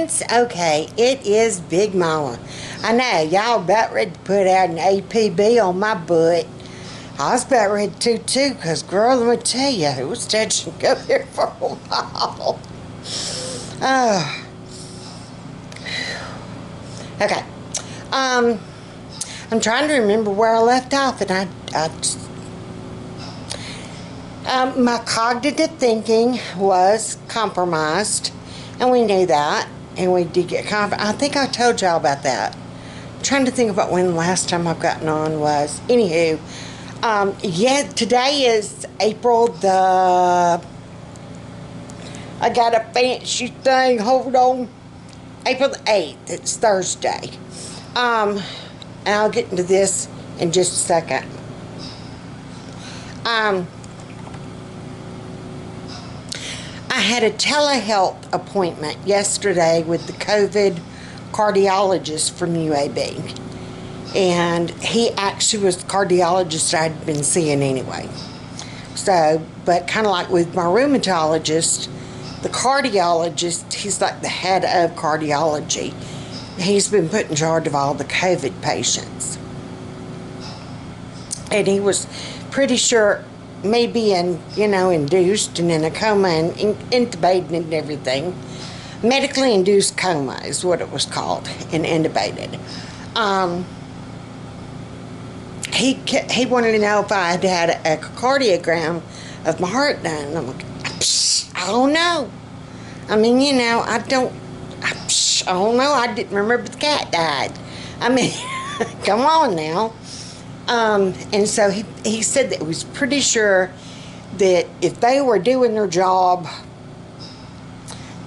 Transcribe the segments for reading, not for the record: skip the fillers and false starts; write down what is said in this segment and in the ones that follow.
friends. Okay, it is Big Mama. I know, y'all about ready to put out an APB on my butt. I was about ready to too, because girl, let me tell you, it was touch and go here for a while. Oh. Okay. I'm trying to remember where I left off, and my cognitive thinking was compromised, and we knew that, and we did get I think I told y'all about that. I'm trying to think about when the last time I've gotten on was. Anywho, yeah, today is April the... I got a fancy thing, hold on. April the 8th, it's Thursday. And I'll get into this in just a second. I had a telehealth appointment yesterday with the COVID cardiologist from UAB. And he actually was the cardiologist I'd been seeing anyway. So, but kind of like with my rheumatologist, the cardiologist, he's like the head of cardiology. He's been put in charge of all the COVID patients. And he was pretty sure me being, induced and in a coma and intubated and everything. Medically induced coma is what it was called, and intubated. He wanted to know if I had had an echocardiogram of my heart done. And I'm like, I don't know. I mean, I don't know. I didn't remember the cat died. I mean, come on now. And so he said that he was pretty sure that if they were doing their job,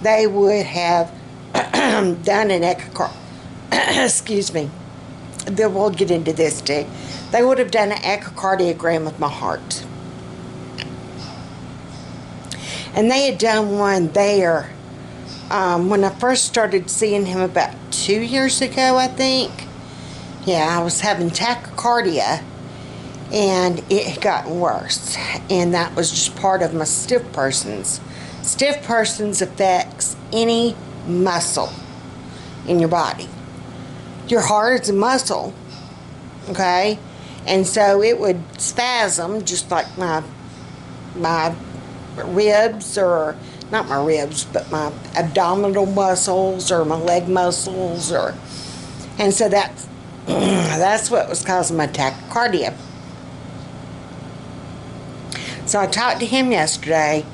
they would have done an excuse me. Then we'll get into this too. They would have done an echocardiogram of my heart. And they had done one there when I first started seeing him about 2 years ago, I think. Yeah, I was having tachycardia, and it had gotten worse. And that was just part of my stiff persons. Stiff persons affects any muscle in your body. Your heart is a muscle, okay? And so it would spasm, just like my ribs, or not my ribs, but my abdominal muscles or my leg muscles, and so that's what was causing my tachycardia. So I talked to him yesterday,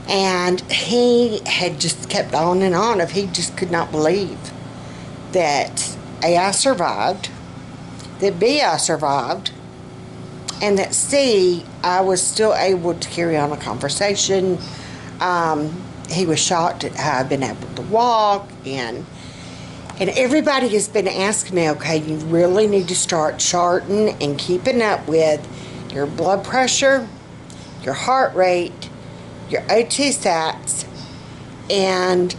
and he had just kept on and on he just could not believe that A, I survived, that B, I survived, and that C, I was still able to carry on a conversation. He was shocked at how I've been able to walk, and everybody has been asking me, okay, you really need to start charting and keeping up with your blood pressure, your heart rate, your O2 sats, and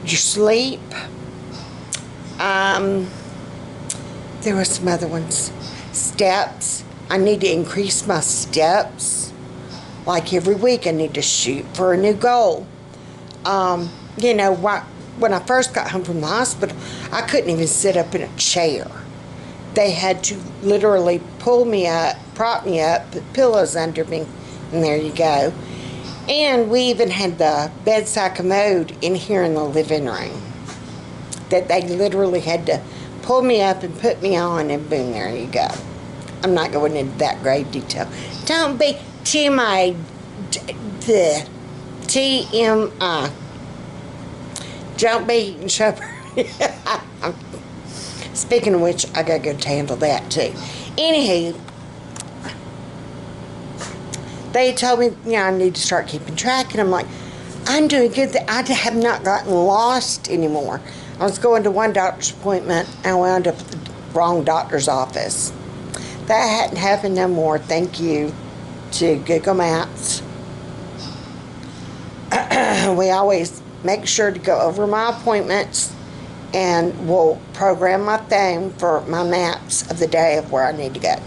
your sleep. There were some other ones. Steps. I need to increase my steps. Like every week I need to shoot for a new goal. When I first got home from the hospital, I couldn't even sit up in a chair. They had to literally pull me up, prop me up, put pillows under me, and there you go. And we even had the bedside commode in here in the living room that they literally had to pull me up and put me on, and boom, there you go. I'm not going into that grave detail. Don't be TMI. Don't be eating supper. Speaking of which, I gotta go to handle that too. Anywho, they told me, I need to start keeping track, and I'm like, I'm doing good. I have not gotten lost anymore. I was going to one doctor's appointment, and I wound up at the wrong doctor's office. That hadn't happened no more, thank you to Google Maps. We always make sure to go over my appointments, and we'll program my phone for my maps of the day of where I need to go.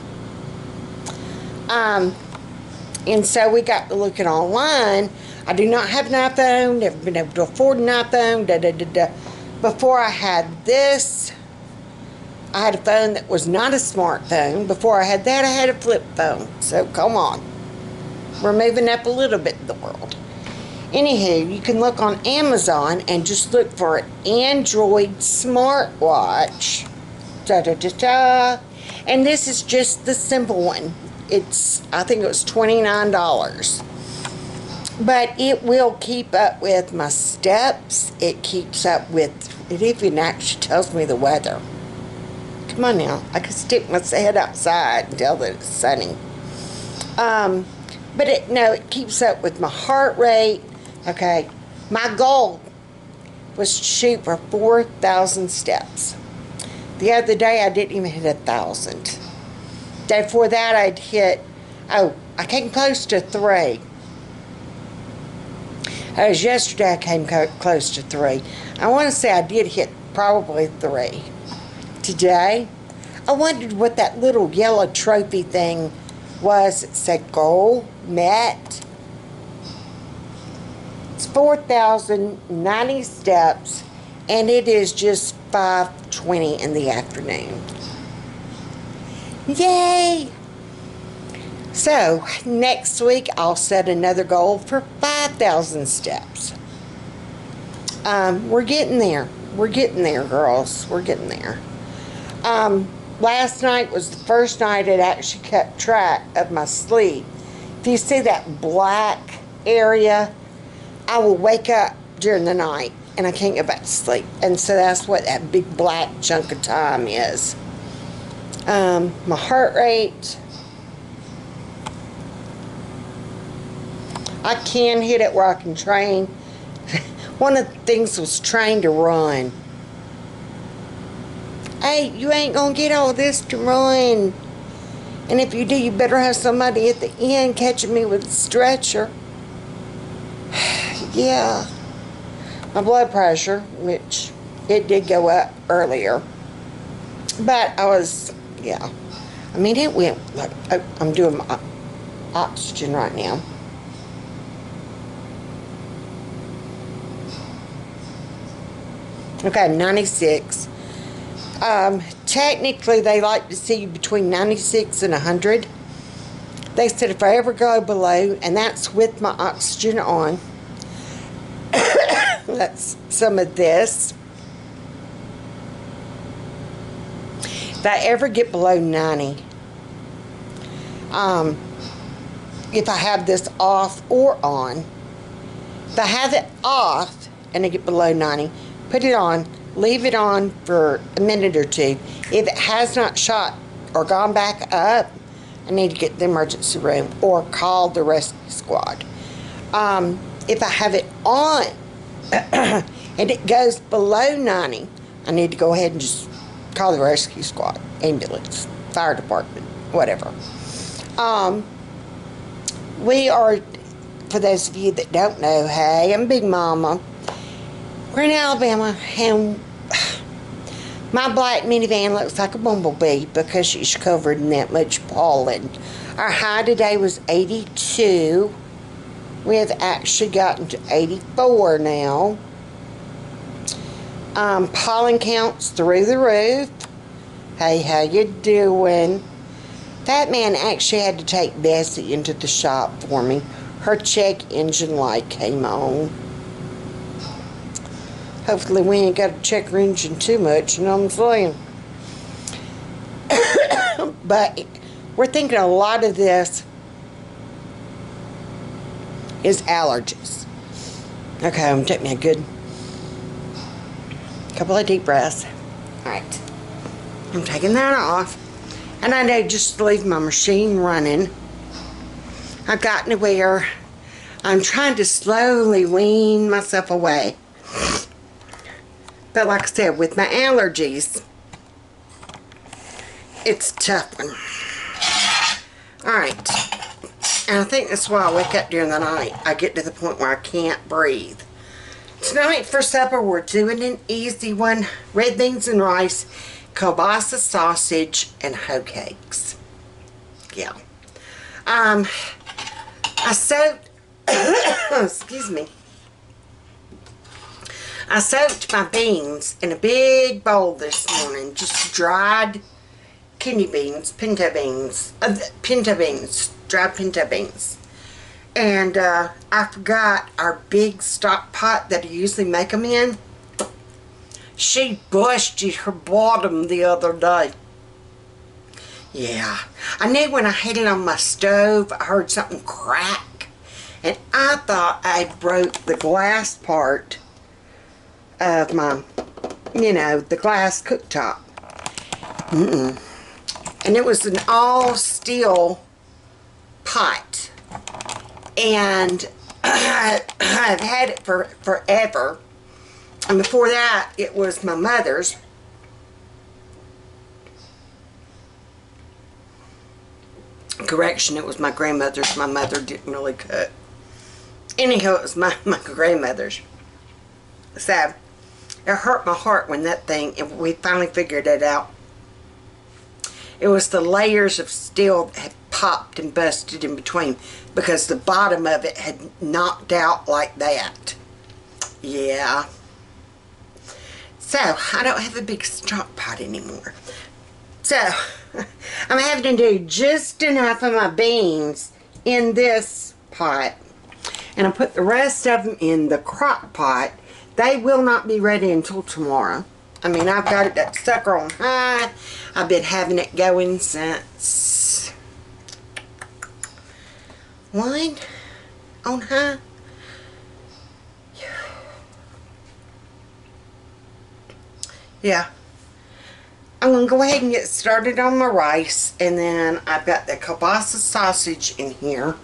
And so we got to looking online I do not have an iPhone, never been able to afford an iPhone, Before I had this, I had a phone that was not a smartphone. Before I had that, I had a flip phone. So, come on. We're moving up a little bit in the world. Anywho, you can look on Amazon and just look for an Android smartwatch. And this is just the simple one. I think it was $29. But it will keep up with my steps. It keeps up with, it even actually tells me the weather. Come on now, I can stick my head outside and tell that it's sunny. But it keeps up with my heart rate. Okay, my goal was to shoot for 4,000 steps. The other day I didn't even hit 1,000. Day before that I'd hit, I came close to 3. Yesterday I came close to 3. I want to say I did hit probably 3. Today, I wondered what that little yellow trophy thing was. It said goal met. It's 4,090 steps, and it is just 5:20 in the afternoon. Yay! So, next week I'll set another goal for 5,000 steps. We're getting there. We're getting there, girls. We're getting there. Last night was the first night it actually kept track of my sleep. If you see that black area, I will wake up during the night and I can't go back to sleep. And so that's what that big black chunk of time is. My heart rate, I can hit it where I can train. One of the things was train to run. Hey, you ain't gonna get all this to run. And if you do, you better have somebody at the end catching me with a stretcher. Yeah. My blood pressure, which it did go up earlier. But I was, yeah. I mean, it went, like, I'm doing my oxygen right now. Okay, 96. Technically, they like to see you between 96 and 100. They said if I ever go below, and that's with my oxygen on, that's some of this. If I ever get below 90, if I have this off or on, if I have it off and I get below 90, put it on, leave it on for a minute or two. If it has not shot or gone back up, I need to get the emergency room or call the rescue squad. If I have it on and it goes below 90, I need to go ahead and just call the rescue squad, ambulance, fire department, whatever. We are, for those of you that don't know, hey, I'm Big Mama. We're in Alabama, and my black minivan looks like a bumblebee because she's covered in that much pollen. Our high today was 82. We have actually gotten to 84 now. Pollen counts through the roof. Hey, how you doing? That man actually had to take Bessie into the shop for me. Her check engine light came on. Hopefully we ain't got to check her engine too much, you know what I'm saying? But we're thinking a lot of this is allergies. Okay, I'm going to take me a good couple of deep breaths. Alright. I'm taking that off. And I know just to leave my machine running. I've gotten to where I'm trying to slowly wean myself away. But like I said, with my allergies, it's a tough one. Alright. And I think that's why I wake up during the night. I get to the point where I can't breathe. Tonight for supper, we're doing an easy one. Red beans and rice, kielbasa sausage, and hoe cakes. Yeah. I soaked excuse me. I soaked my beans in a big bowl this morning. Just dried kidney beans, pinto beans, dried pinto beans. And I forgot our big stock pot that I usually make them in. She busted her bottom the other day. Yeah, I knew when I had it on my stove, I heard something crack. And I thought I broke the glass part of my, the glass cooktop. And it was an all steel pot. And I've had it for forever. And before that, it was my mother's. Correction, it was my grandmother's. My mother didn't really cook. Anyhow, it was my grandmother's. So, it hurt my heart when we finally figured it out. It was the layers of steel that had popped and busted in between because the bottom of it had knocked out like that. Yeah. So, I don't have a big stock pot anymore. So, I'm having to do just enough of my beans in this pot. And I put the rest of them in the crock pot. They will not be ready until tomorrow. I mean, I've got that sucker on high. I've been having it going since... One? On high? Yeah. I'm going to go ahead and get started on my rice. And then I've got the kielbasa sausage in here.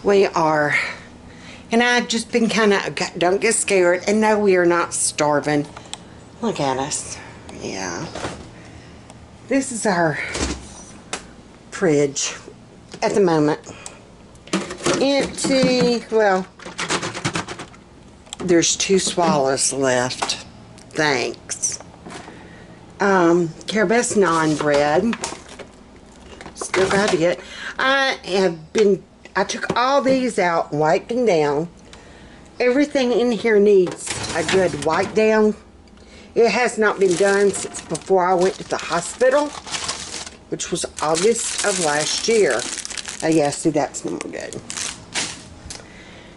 We are... And I've just been kind of... Don't get scared. And no, we are not starving. Look at us. Yeah. This is our fridge at the moment. Empty. Well, there's 2 swallows left. Thanks. Carabas naan bread. Still got it. I took all these out, wiped them down. Everything in here needs a good wipe down. It has not been done since before I went to the hospital, which was August of last year. Oh yeah, see, that's not good.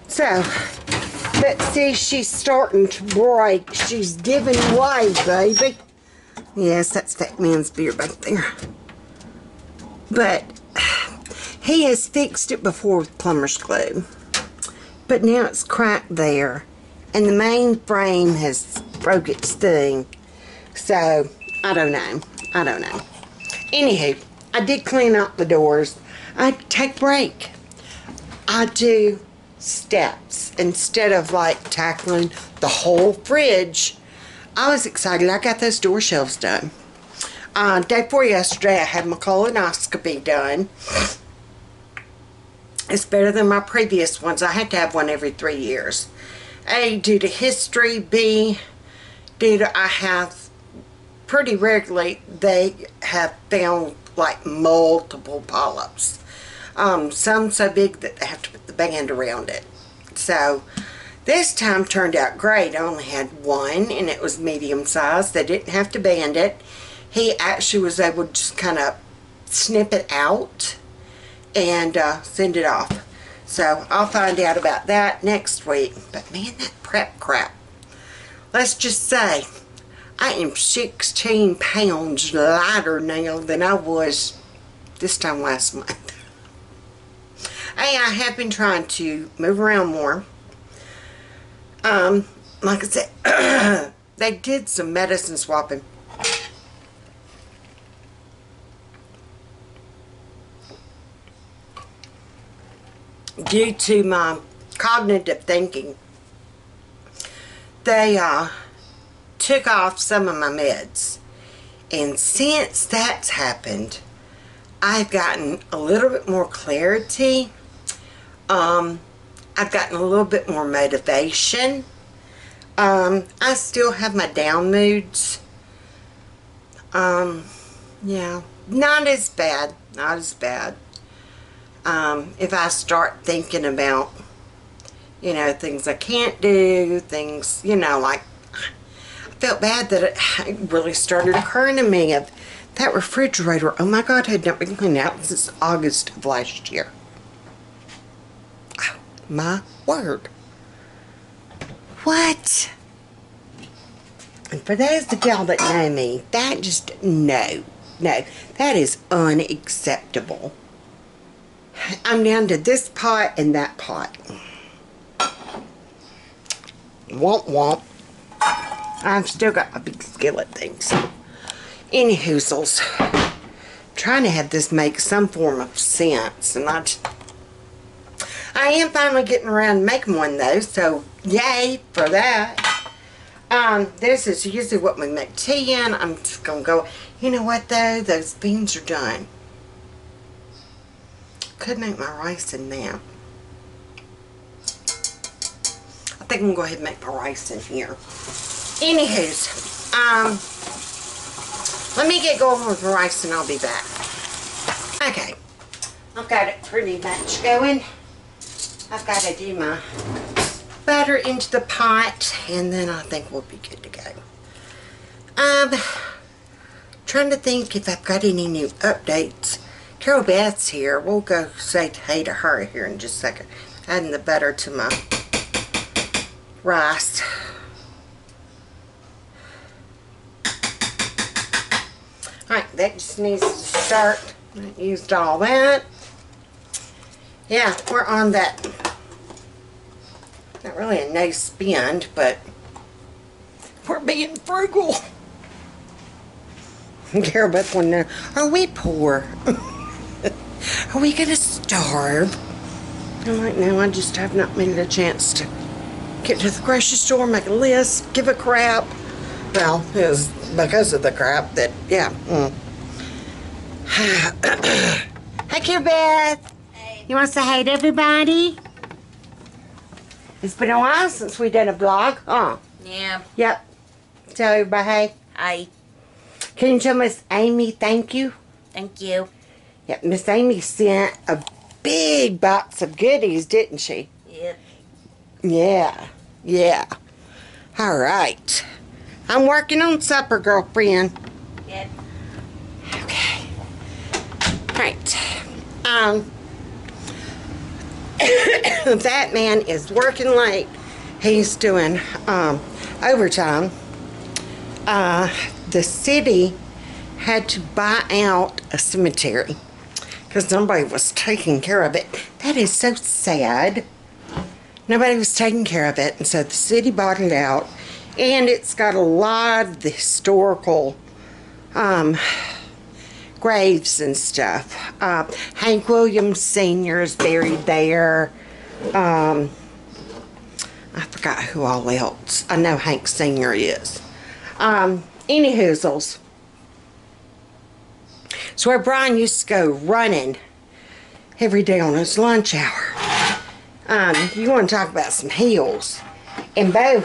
So, let's see, she's starting to break. She's giving way, baby. Yes, that's Fat Man's beer back there. But he has fixed it before with plumber's glue. But now it's cracked there. And the main frame has broke its thing. So, I don't know. Anywho, I did clean out the doors. I take a break. I do steps instead of like tackling the whole fridge. I was excited. I got those door shelves done. Day before yesterday, I had my colonoscopy done. It's better than my previous ones. I had to have one every 3 years. A, due to history. B, due to I have pretty regularly, they have found like multiple polyps. Some so big that they have to put the band around it. So, this time turned out great. I only had one, and it was medium sized. They didn't have to band it. He actually was able to just kind of snip it out and send it off. So, I'll find out about that next week. But man, that prep crap. Let's just say, I am 16 pounds lighter now than I was this time last month. Hey, I have been trying to move around more. Like I said, they did some medicine swapping. Due to my cognitive thinking, they took off some of my meds. And since that's happened, I've gotten a little bit more clarity. I've gotten a little bit more motivation. I still have my down moods. Yeah, not as bad. Not as bad. If I start thinking about You know, things I can't do, things, you know, like, I felt bad that it really started occurring to me of that refrigerator. Oh my God, had not been cleaned out since August of last year. Oh, my word. What? And for those of y'all that know me, that just, no, that is unacceptable. I'm down to this pot and that pot. Womp womp. I've still got my big skillet things. Any hoozles. Trying to have this make some form of sense, and I am finally getting around to making one though, so yay for that. This is usually what we make tea in. I'm just gonna go. You know what though? Those beans are done. Could make my rice in there. I think I'm gonna go ahead and make my rice in here. Anywho's, let me get going with the rice and I'll be back. Okay, I've got it pretty much going. I've got to do my butter into the pot and then I think we'll be good to go. Trying to think if I've got any new updates. Carol Beth's here. We'll go say hey to her here in just a second. Adding the butter to my rice. Alright, that just needs to start. I used all that. Yeah, we're on that. Not really a no spend, but we're being frugal. Carol Beth wanted to know, are we poor? Are we going to starve? I'm like, no, I just have not made it a chance to get to the grocery store, make a list, give a crap. Well, it was because of the crap that, yeah. Hi, Carol Beth. Hey. You want to say hey to everybody? It's been a while since we done a vlog, huh? Yeah. Yep. Tell everybody hey. Hi. Can you tell Miss Amy thank you? Thank you. Yep, Miss Amy sent a big box of goodies, didn't she? Yep. Yeah. All right. I'm working on supper, girlfriend. Yep. Okay. All right. That man is working late. He's doing overtime. The city had to buy out a cemetery because nobody was taking care of it. That is so sad. Nobody was taking care of it, and so the city bought it out, and it's got a lot of the historical graves and stuff. Hank Williams Sr. is buried there. I forgot who all else. I know Hank Sr. is. Any hoozles. It's where Brian used to go running every day on his lunch hour. You want to talk about some hills. And Bo,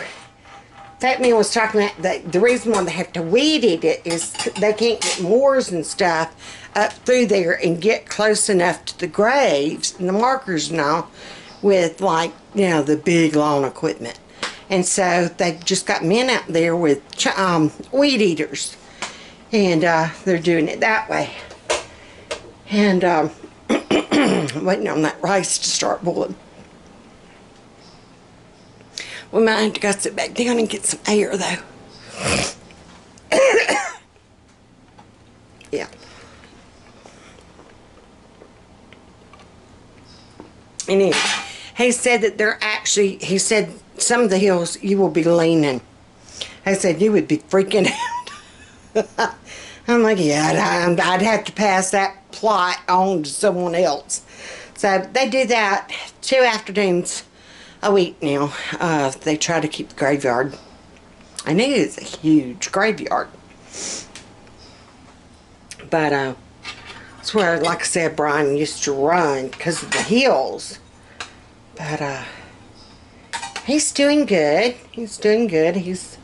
Fat Man was talking about the reason why they have to weed eat it is they can't get moors and stuff up through there and get close enough to the graves and the markers and all with, like, you know, the big lawn equipment. And so they've just got men out there with weed eaters. And they're doing it that way. And waiting on that rice to start boiling. We might have to go sit back down and get some air, though. Yeah. Anyway, he said that they're actually, he said some of the hills you will be leaning. I said you would be freaking out. I'm like, yeah, I'd have to pass that plot on to someone else. So they do that 2 afternoons a week now. They try to keep the graveyard. And it is a huge graveyard. But it's where, like I said, Brian used to run because of the hills. But he's doing good. He's doing good. He's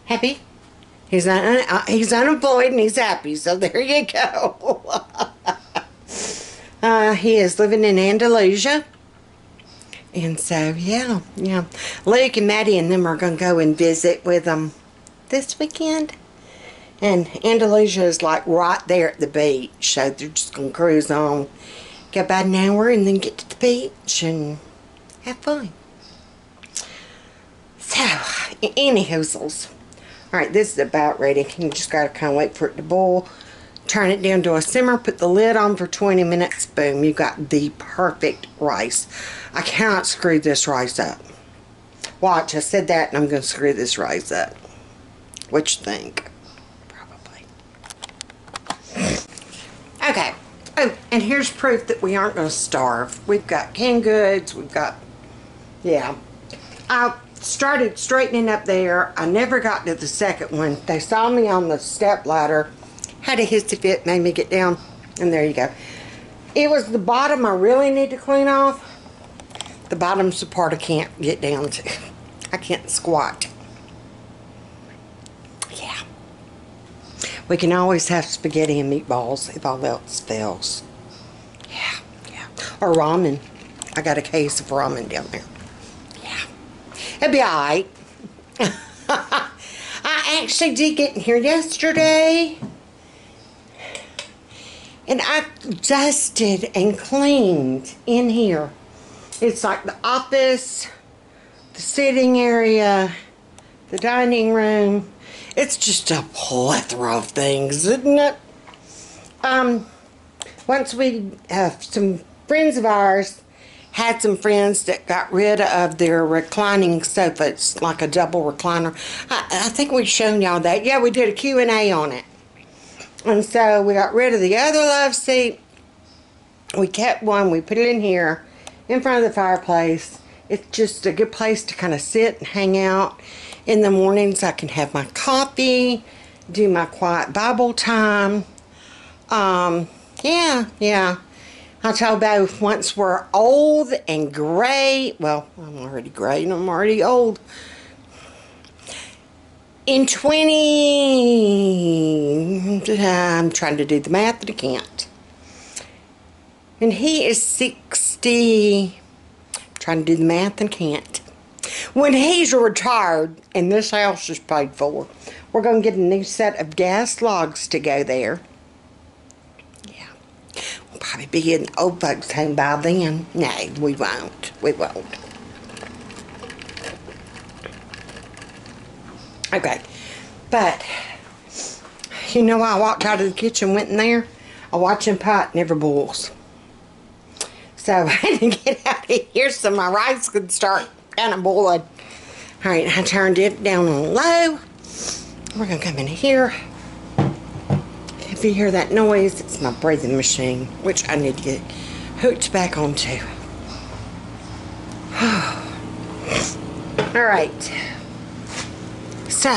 happy. He's unemployed and he's happy. So there you go. He is living in Andalusia. And so, yeah. Luke and Maddie and them are going to go and visit with them this weekend. And Andalusia is like right there at the beach. So they're just going to cruise on. Go about an hour and then get to the beach and have fun. So, any hoozles. Alright, this is about ready. You just got to kind of wait for it to boil. Turn it down to a simmer. Put the lid on for 20 minutes. Boom, you got the perfect rice. I cannot screw this rice up. Watch, I said that and I'm going to screw this rice up. What you think? Probably. Okay. Oh, and here's proof that we aren't going to starve. We've got canned goods. We've got, yeah. I started straightening up there. I never got to the second one. They saw me on the step ladder. Had a hissy fit, made me get down. And there you go. It was the bottom I really need to clean off. The bottom's the part I can't get down to. I can't squat. Yeah. We can always have spaghetti and meatballs if all else fails. Yeah. Or ramen. I got a case of ramen down there. Yeah. It'll be alright. I actually did get in here yesterday. And I dusted and cleaned in here. It's like the office, the sitting area, the dining room. It's just a plethora of things, isn't it? Once we have some friends of ours had some friends that got rid of their reclining sofa. It's like a double recliner. I think we've shown y'all that. Yeah, we did a Q&A on it. And so we got rid of the other love seat. We kept one. We put it in here in front of the fireplace. It's just a good place to kind of sit and hang out. In the mornings I can have my coffee, do my quiet Bible time. Yeah. I told both once we're old and gray. Well, I'm already gray and I'm already old. In 20, I'm trying to do the math, but I can't. And he is 60. I'm trying to do the math and can't. When he's retired and this house is paid for, we're going to get a new set of gas logs to go there. Yeah. We'll probably be in the old folks' home by then. No, we won't. We won't. Okay. But, you know why I walked out of the kitchen, went in there? A watching pot never boils. So I had to get out of here so my rice could start kind of boiling. Alright, I turned it down on low. We're going to come in here. If you hear that noise, it's my breathing machine, which I need to get hooked back onto. Alright. So,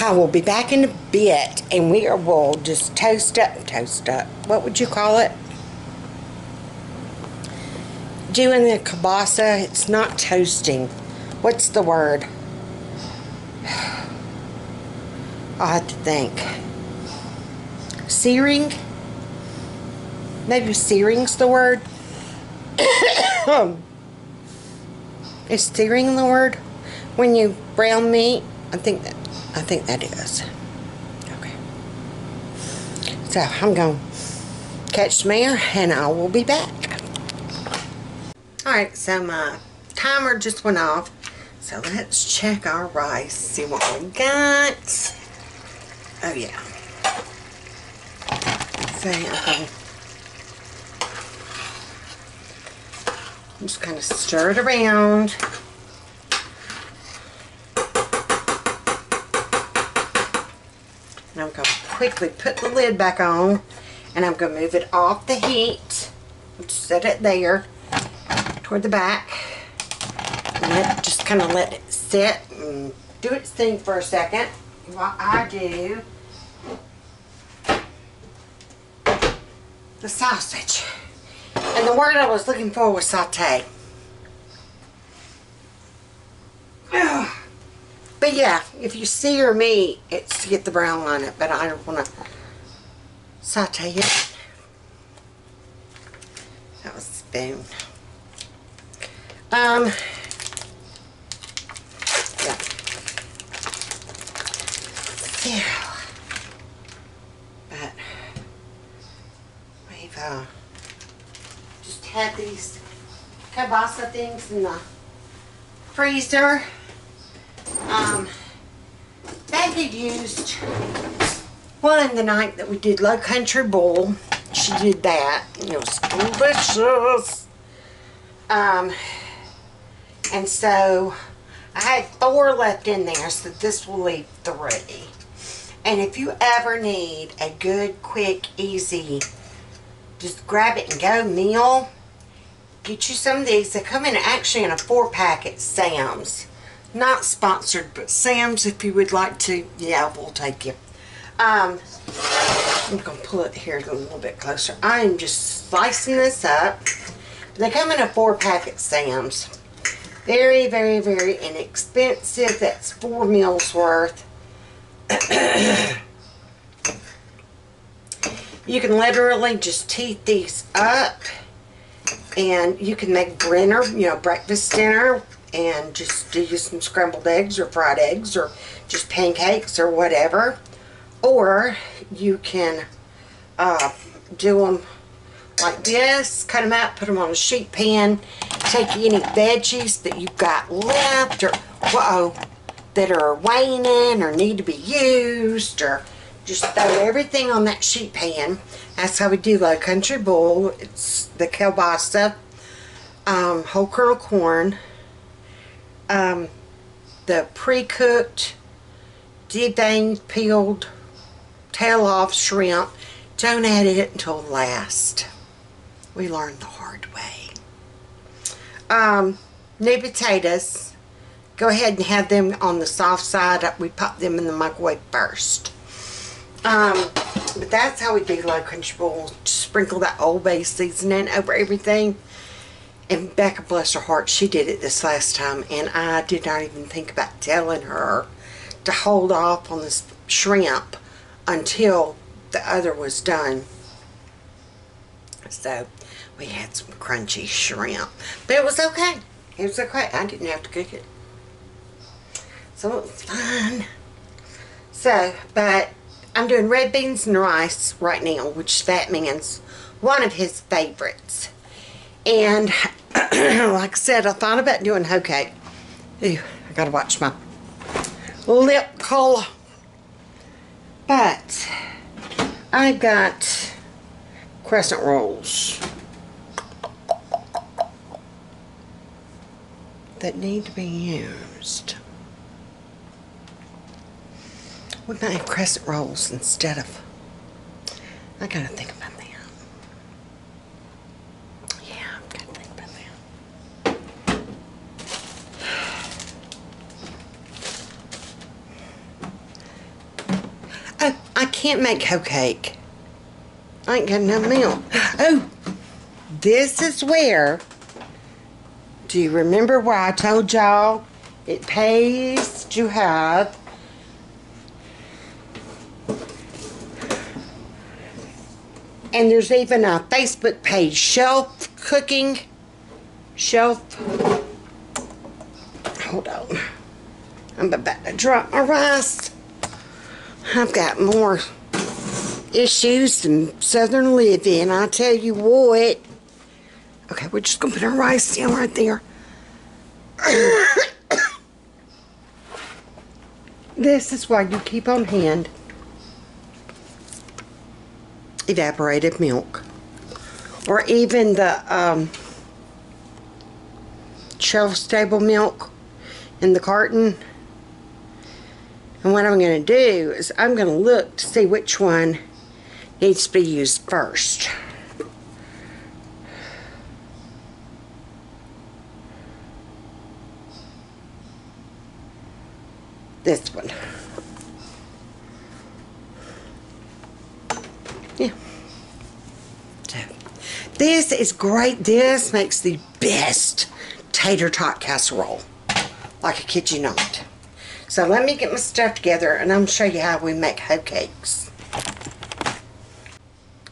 I will be back in a bit, and we will just toast up. What would you call it? Doing the kielbasa, it's not toasting. What's the word? I'll have to think. Searing? Maybe searing's the word. Is searing the word? When you brown meat? I think that is. Okay. So I'm going to catch the mare and I will be back. Alright, so my timer just went off. So let's check our rice. See what we got. Oh yeah. So okay. Just kind of stir it around. And I'm going to quickly put the lid back on. And I'm going to move it off the heat. Just set it there toward the back. And just kind of let it sit and do its thing for a second. While I do the sausage. And the word I was looking for was saute. But yeah, if you sear meat, it's to get the brown on it, but I don't want to saute it. That was a spoon. Yeah. Yeah. But we've just had these kielbasa things in the freezer. Becky used one the night that we did Low Country Boil. She did that. It was delicious. And so I had 4 left in there, so this will leave 3. And if you ever need a good, quick, easy, just grab it and go meal, get you some of these. They come in actually in a 4-pack at Sam's. Not sponsored, but Sam's, if you would like to, yeah, we'll take you. I'm going to pull it here a little bit closer. I am just slicing this up. They come in a 4-pack at Sam's. Very, very, very inexpensive. That's 4 meals worth. You can literally just heat these up, and you can make dinner, breakfast dinner, and just do you some scrambled eggs or fried eggs or just pancakes or whatever. Or you can do them like this, cut them out, put them on a sheet pan, take any veggies that you've got left or that are waning or need to be used, or just throw everything on that sheet pan. That's how we do Low Country Boil. It's the kielbasa, whole kernel corn, the pre-cooked, deveined, peeled, tail off shrimp. Don't add it until last. We learned the hard way. New potatoes. Go ahead and have them on the soft side. We pop them in the microwave first. But that's how we do Low Country Boil. Just sprinkle that Old Bay seasoning over everything. And Becca, bless her heart, she did it this last time, and I did not even think about telling her to hold off on this shrimp until the other was done. So we had some crunchy shrimp, but it was okay. It was okay. I didn't have to cook it, so it was fine. So, but I'm doing red beans and rice right now, which that means one of his favorites. And like I said, I thought about doing hoe cake. Ew, I gotta watch my lip color. But I've got crescent rolls that need to be used. We might have crescent rolls instead of. I gotta think about that. Yeah, I gotta think about that. Oh, I can't make hoe cake. I ain't got enough milk. Oh, this is where. Do you remember where I told y'all it pays to have and there's even a Facebook page, Shelf Cooking. Hold on. I'm about to drop my rice. I've got more issues than Southern living, I tell you what. Okay, we're just going to put our rice down right there. This is why you keep on hand evaporated milk, or even the shelf-stable milk in the carton. And what I'm going to do is I'm going to look to see which one needs to be used first. This one. Yeah. So, this is great. This makes the best tater tot casserole. Like a kid you not. So let me get my stuff together and I'm going to show you how we make hoe cakes.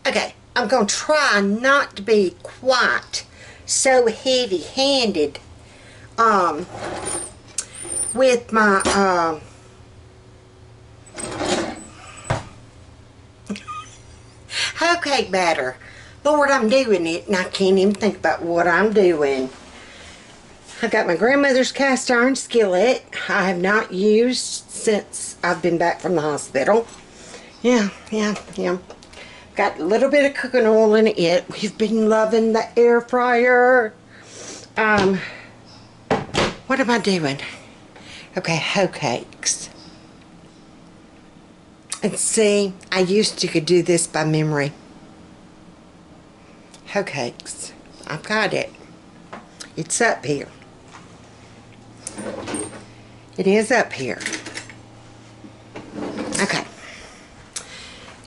Okay, I'm going to try not to be quite so heavy-handed with my hoe cake batter. Lord, I'm doing it and I can't even think about what I'm doing. I got my grandmother's cast iron skillet I have not used since I've been back from the hospital. Yeah. Got a little bit of cooking oil in it. We've been loving the air fryer. What am I doing? Okay, hoe cakes. And see, I used to could do this by memory. Hoe cakes. I've got it. It's up here. It is up here. Okay.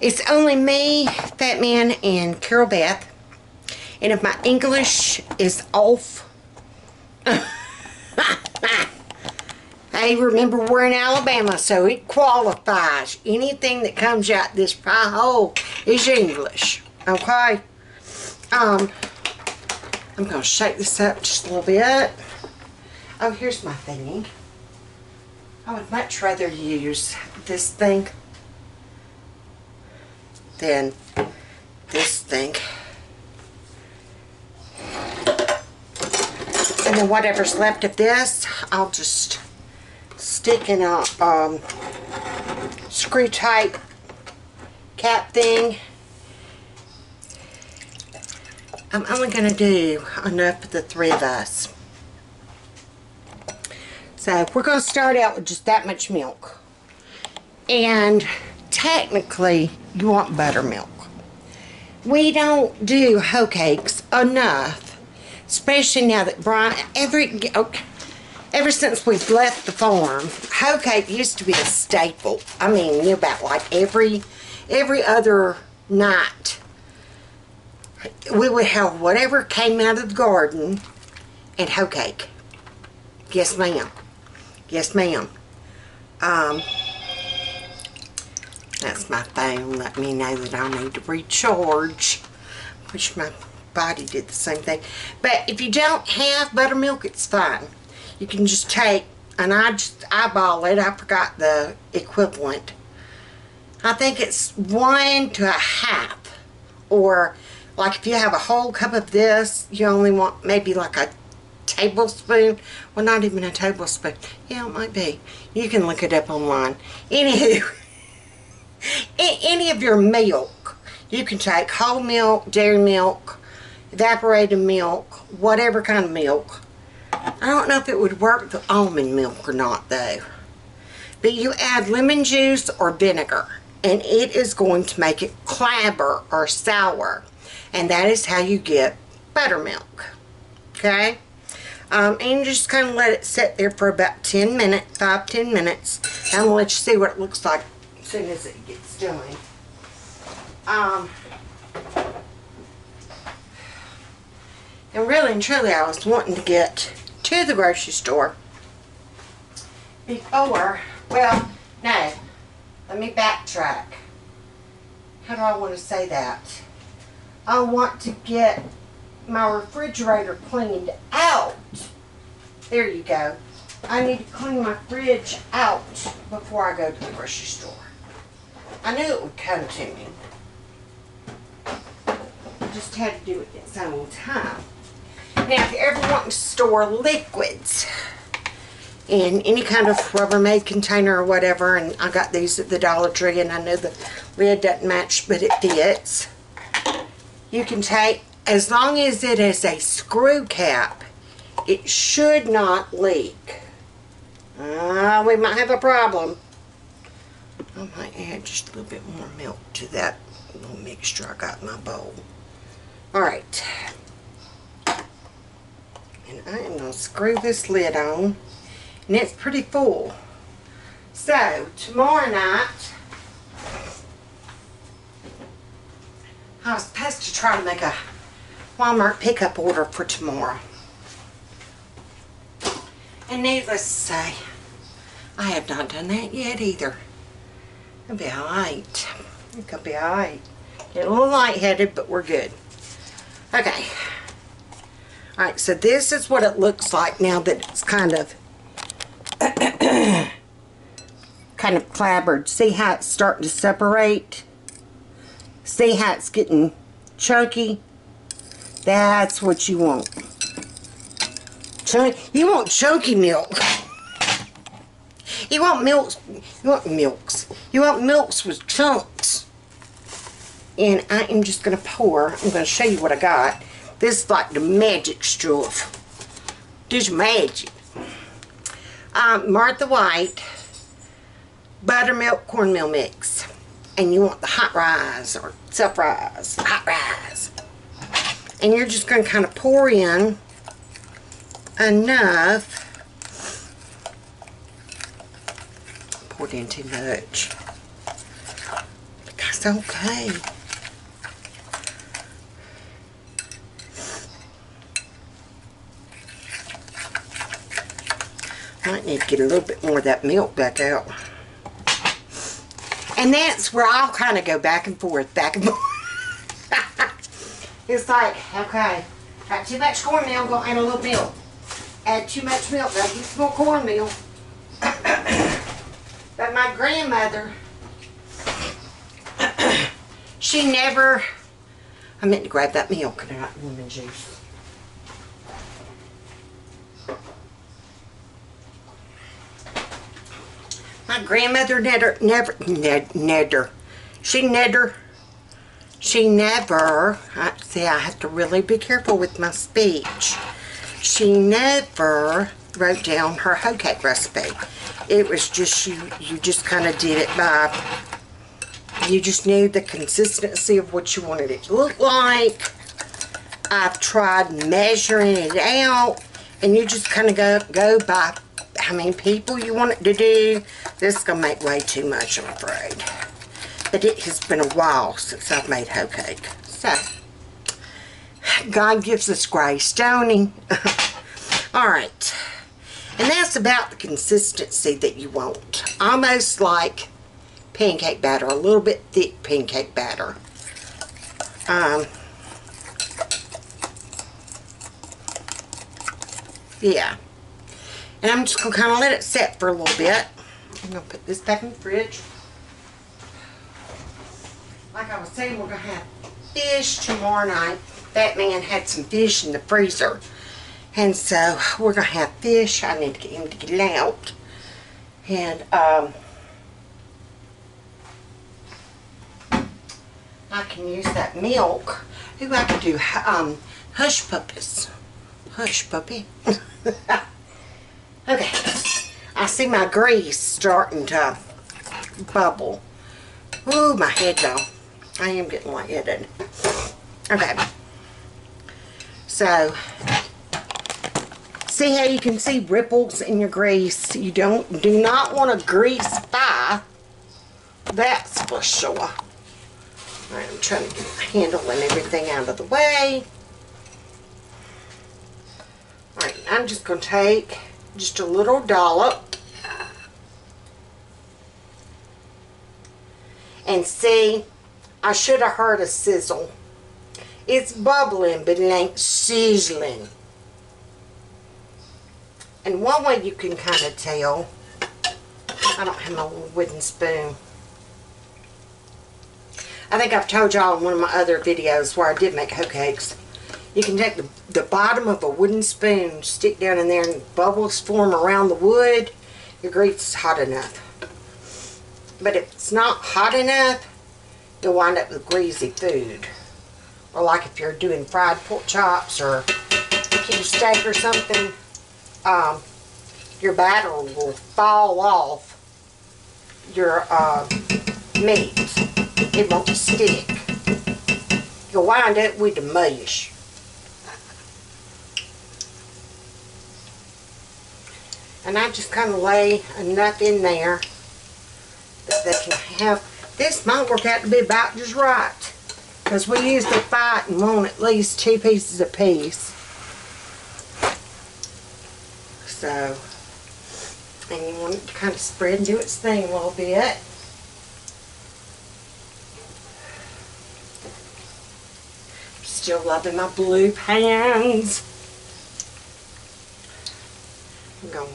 It's only me, Fat Man, and Carol Beth. And if my English is off, hey, remember we're in Alabama, so it qualifies. Anything that comes out this pie hole is English. Okay? I'm going to shake this up just a little bit. Oh, here's my thingy. I would much rather use this thing than this thing. And then whatever's left of this, I'll just stick in a screw type cap thing. I'm only going to do enough for the 3 of us. So we're going to start out with just that much milk. And technically, you want buttermilk. We don't do hoe cakes enough, especially now that Brian, ever since we've left the farm, hoe cake used to be a staple. I mean, about like every other night, we would have whatever came out of the garden and hoe cake. Yes, ma'am. Yes, ma'am. That's my phone. Let me know that I need to recharge. Wish my body did the same thing. But if you don't have buttermilk, it's fine. You can just take, and I just eyeball it. I forgot the equivalent. I think it's 1 to 1/2. Or, like if you have a whole cup of this, you only want maybe like a tablespoon. Well, not even a tablespoon. Yeah, it might be. You can look it up online. Anywho, any of your milk, you can take whole milk, dairy milk, evaporated milk, whatever kind of milk. I don't know if it would work with almond milk or not, though. But you add lemon juice or vinegar, and it is going to make it clabber or sour. And that is how you get buttermilk. Okay? And you just kind of let it sit there for about 10 minutes, 5-10 minutes. And I'm going to let you see what it looks like as soon as it gets done. And really and truly, I was wanting to get to the grocery store before, well, no, let me backtrack. How do I want to say that? I want to get my refrigerator cleaned out. There you go. I need to clean my fridge out before I go to the grocery store. I knew it would come to me. I just had to do it at its own time. Now, if you ever want to store liquids in any kind of Rubbermaid container or whatever, and I got these at the Dollar Tree, and I know the lid doesn't match, but it fits. You can take, as long as it is a screw cap, it should not leak. We might have a problem. I might add just a little bit more milk to that little mixture I got in my bowl. Alright. And I am going to screw this lid on. And it's pretty full. So, tomorrow night, I was supposed to try to make a Walmart pickup order for tomorrow. And needless to say, I have not done that yet either. It'll be alright. It could be alright. Get a little lightheaded, but we're good. Okay. Alright, so this is what it looks like now that it's kind of clabbered. See how it's starting to separate? See how it's getting chunky? That's what you want. You want chunky milk. You want milks. You want milks. You want milks with chunks. And I am just going to pour. I'm going to show you what I got. This is like the magic stuff. This is magic. Martha White buttermilk cornmeal mix. And you want the hot rise or self-rise. Hot rise. And you're just going to kind of pour in enough. Poured in too much. But that's okay. Might need to get a little bit more of that milk back out. And that's where I'll kind of go back and forth, back and forth. It's like, okay, got too much cornmeal, go add a little milk. Add too much milk, gotta get some more cornmeal. But my grandmother, she never, I meant to grab that milk and not lemon juice. My grandmother she never, see, I have to really be careful with my speech. She never wrote down her hoe cake recipe. It was just, you just kind of did it by, you just knew the consistency of what you wanted it to look like. I've tried measuring it out, and you just kind of go by how many people you want it to do. This is going to make way too much, I'm afraid. But it has been a while since I've made hoe cake. So, God gives us grace, don't He? Alright. And that's about the consistency that you want. Almost like pancake batter. A little bit thick pancake batter. Yeah. And I'm just going to kind of let it set for a little bit. I'm going to put this back in the fridge. Like I was saying, we're going to have fish tomorrow night. That man had some fish in the freezer. And so, we're going to have fish. I need to get him to get it out. And, I can use that milk. Ooh, I could do, hush puppies. Hush puppy. Okay. I see my grease starting to bubble. Ooh, my head though. I am getting lightheaded. Okay. So, see how you can see ripples in your grease? You do not want to grease fire. That's for sure. Alright, I'm trying to get my handle and everything out of the way. Alright, I'm just going to take just a little dollop. And see, I should have heard a sizzle. It's bubbling, but it ain't sizzling. And one way you can kind of tell, I don't have my little wooden spoon. I think I've told y'all in one of my other videos where I did make hoe cakes. You can take the bottom of a wooden spoon, stick down in there, and bubbles form around the wood. Your grease is hot enough. But if it's not hot enough, you'll wind up with greasy food. Or like if you're doing fried pork chops or key steak or something, your batter will fall off your meat. It won't stick. You'll wind up with the mush. And I just kind of lay enough in there that they can have. This might work out to be about just right, because we usually fight and want at least 2 pieces a piece. So, and you want it to kind of spread and do its thing a little bit. still loving my blue pans. I'm going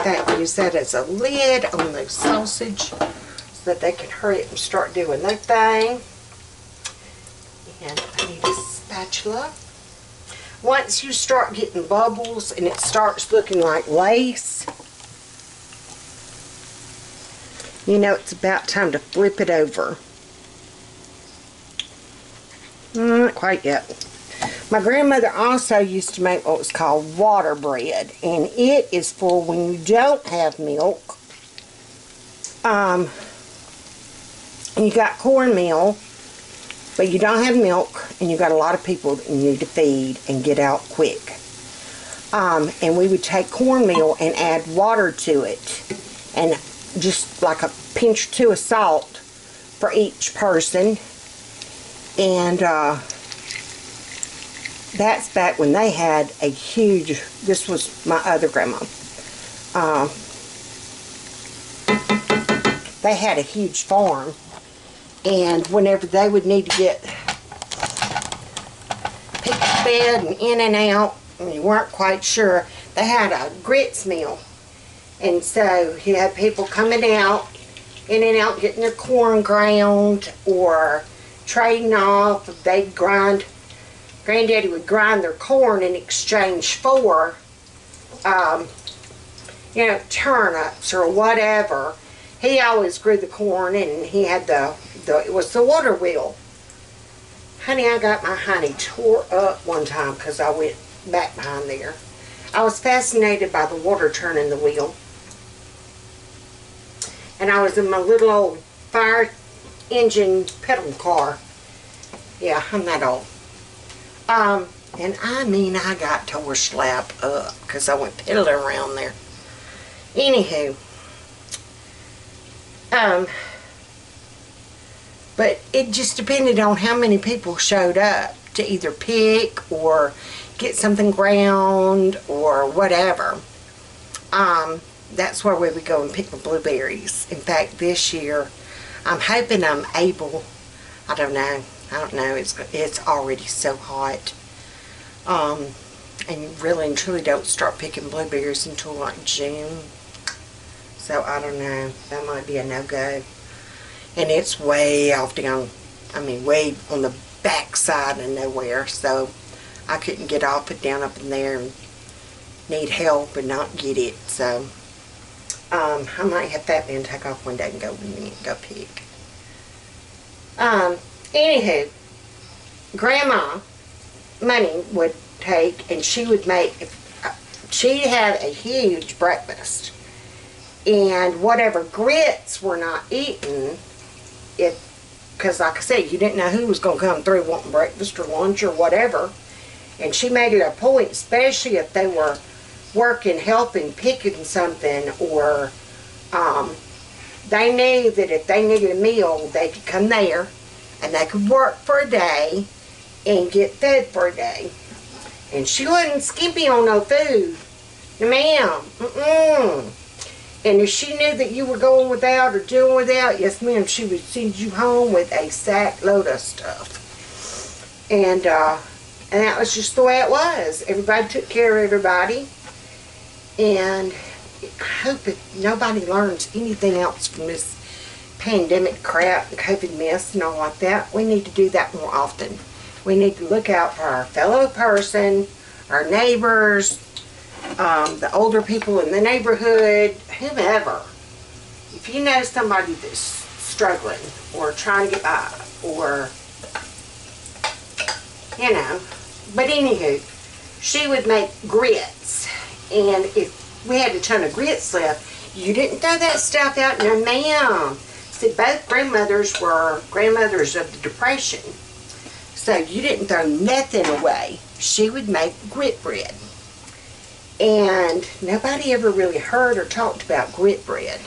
to use that as a lid on the sausage so that they can hurry up and start doing their thing. And I need a spatula. Once you start getting bubbles and it starts looking like lace, you know it's about time to flip it over. Not quite yet. My grandmother also used to make what was called water bread, and it is for when you don't have milk. And you got cornmeal, but you don't have milk, and you got a lot of people that you need to feed and get out quick. And we would take cornmeal and add water to it, and just like a pinch or two of salt for each person. And that's back when they had a huge, this was my other grandma. They had a huge farm, and whenever they would need to get picked fed and in and out, and you weren't quite sure, they had a grits mill. And so you had people coming out, in and out, getting their corn ground or trading off. They'd grind, Granddaddy would grind their corn in exchange for, you know, turnips or whatever. He always grew the corn, and he had it was the water wheel. Honey, I got my honey tore up one time because I went back behind there. I was fascinated by the water turning the wheel. And I was in my little old fire engine pedal car. Yeah, I'm that old. And I mean, I got tore slap up because I went pedaling around there. Anywho, but it just depended on how many people showed up to either pick or get something ground or whatever. That's where we would go and pick the blueberries. In fact, this year, I'm hoping I'm able, I don't know, it's already so hot. And you really and truly don't start picking blueberries until like June. So I don't know, that might be a no-go. And it's way off down, I mean way on the back side of nowhere, so I couldn't get off it down up in there and need help and not get it. So I might have Fat Man take off one day and go pick. Anywho, Grandma Money would take, and she would make, she'd have a huge breakfast, and whatever grits were not eaten, because like I said, you didn't know who was going to come through wanting breakfast or lunch or whatever, and she made it a point, especially if they were working, helping, picking something, or they knew that if they needed a meal, they could come there and they could work for a day and get fed for a day. And she wasn't skimpy on no food. No, ma'am. And if she knew that you were going without or doing without, yes, ma'am, she would send you home with a sack load of stuff. And that was just the way it was. Everybody took care of everybody. And I hope that nobody learns anything else from this pandemic crap and COVID mess and all like that. We need to do that more often. We need to look out for our fellow person, our neighbors, the older people in the neighborhood, whomever. If you know somebody that's struggling or trying to get by, or, you know. But anywho, she would make grits, and if we had a ton of grits left, you didn't throw that stuff out. No, ma'am. See, both grandmothers were grandmothers of the Depression, so you didn't throw nothing away. She would make grit bread. And nobody ever really heard or talked about grit bread.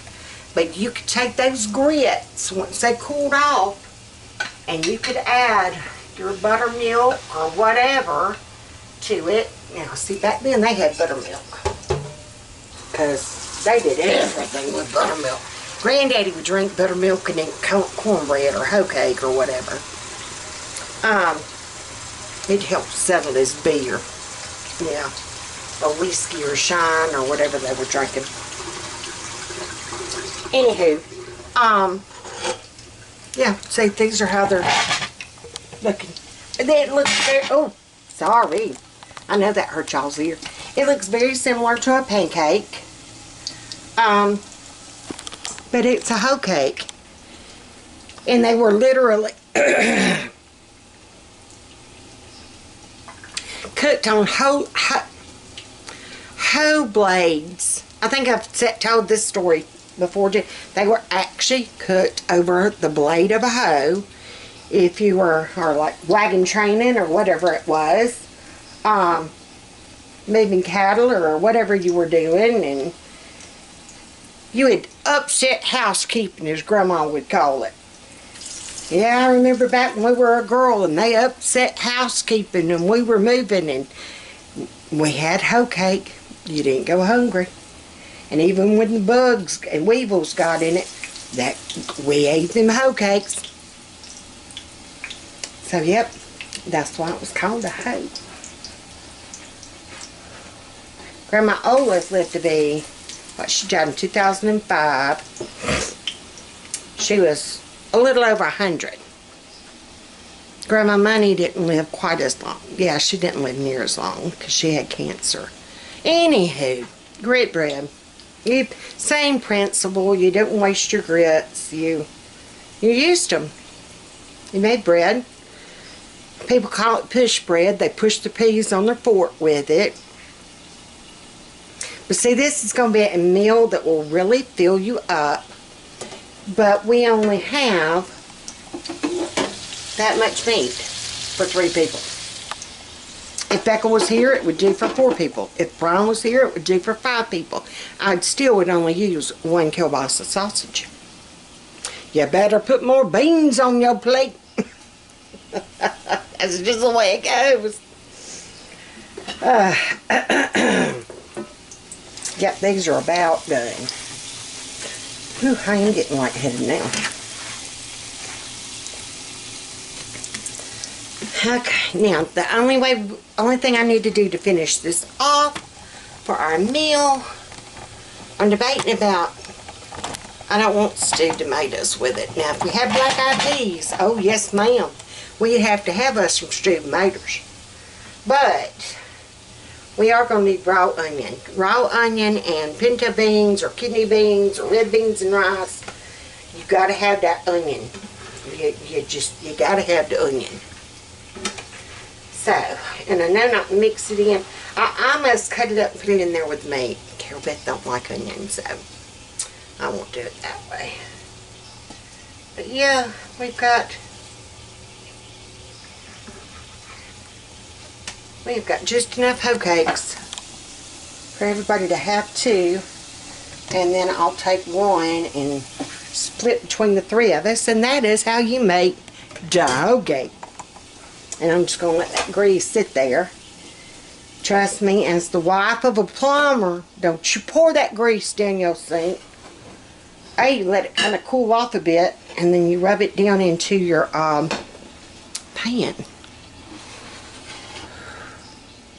But you could take those grits once they cooled off, and you could add your buttermilk or whatever to it. Now, see, back then they had buttermilk, because they did everything with buttermilk. Granddaddy would drink buttermilk and then cornbread or hoe cake or whatever. It helped settle his beer. Yeah. A whiskey or shine or whatever they were drinking. Anywho, yeah, see, these are how they're looking. It looks very, oh, sorry. I know that hurt y'all's ear. It looks very similar to a pancake. But it's a hoe cake. And they were literally cooked on hoe blades. I think I've told this story before. They were actually cooked over the blade of a hoe. If you were, or like wagon training or whatever it was, moving cattle or whatever you were doing, and you had upset housekeeping, as Grandma would call it. Yeah, I remember back when we were a girl and they upset housekeeping and we were moving and we had hoe cake. You didn't go hungry. And even when the bugs and weevils got in it, we ate them hoe cakes. So, yep, that's why it was called a hoe. Grandma always lived to be, what, she died in 2005. She was a little over 100. Grandma Money didn't live quite as long. Yeah, she didn't live near as long because she had cancer. Anywho, grit bread. Same principle. You didn't waste your grits. You used them. You made bread. People call it push bread. They push the peas on their fork with it. But see, this is going to be a meal that will really fill you up. But we only have that much meat for 3 people. If Becca was here, it would do for 4 people. If Brian was here, it would do for 5 people. I'd still would only use 1 kielbasa sausage. You better put more beans on your plate. That's just the way it goes. Yep, these are about done. Whew, I am getting lightheaded now. Okay, now the only thing I need to do to finish this off for our meal, I'm debating about, I don't want stewed tomatoes with it. Now if we have black-eyed peas, oh yes ma'am, we'd have to have us some stewed tomatoes. But we are going to need raw onion. Raw onion and pinto beans or kidney beans or red beans and rice. You got to have that onion. You got to have the onion. So, and I know not to mix it in. I must cut it up and put it in there with meat. Carol Beth don't like onions, so I won't do it that way. But yeah, we've got just enough hoe cakes for everybody to have 2. And then I'll take 1 and split between the 3 of us. And that is how you make hoe cake. And I'm just going to let that grease sit there. Trust me, as the wife of a plumber, don't you pour that grease down your sink. You let it kind of cool off a bit. And then you rub it down into your pan.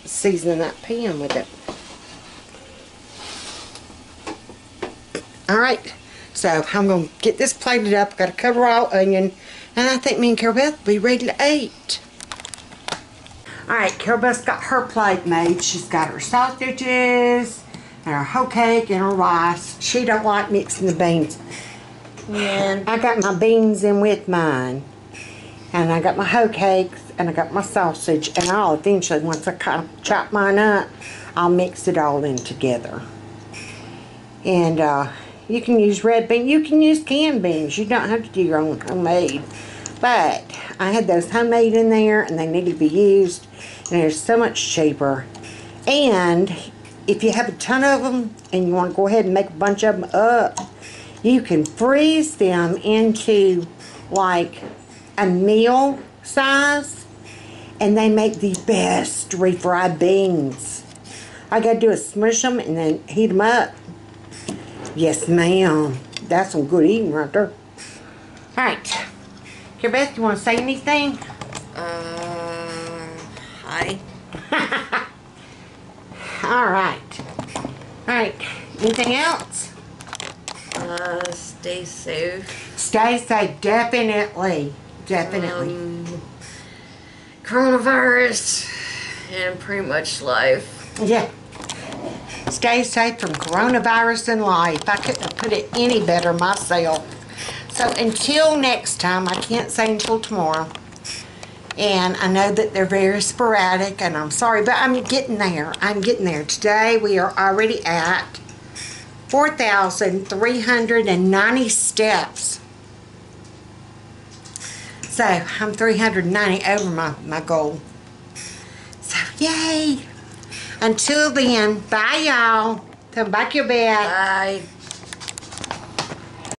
Seasoning that pan with it. Alright, so I'm going to get this plated up. Got to cover raw onion. And I think me and Carol Beth will be ready to eat. Alright, Carol Beth's got her plate made. She's got her sausages and her hoe cake and her rice. She don't like mixing the beans. And I got my beans in with mine. And I got my hoe cakes and I got my sausage. And I'll eventually, once I kind of chop mine up, I'll mix it all in together. And you can use red beans. You can use canned beans. You don't have to do your own homemade. But I had those homemade in there and they need to be used. And they're so much cheaper. And if you have a ton of them and you want to go ahead and make a bunch of them up, you can freeze them into like a meal size. And they make the best refried beans. All I gotta do is smush them and then heat them up. Yes, ma'am. That's some good eating right there. Alright. Carol Beth, you want to say anything? lie. Alright. Alright. Anything else? Stay safe. Stay safe. Definitely. Definitely. Coronavirus and pretty much life. Yeah. Stay safe from coronavirus and life. I couldn't have put it any better myself. So until next time, I can't say until tomorrow. And I know that they're very sporadic, and I'm sorry, but I'm getting there. I'm getting there. Today, we are already at 4,390 steps. So, I'm 390 over my goal. So, yay! Until then, bye, y'all. Come back your bed. Bye.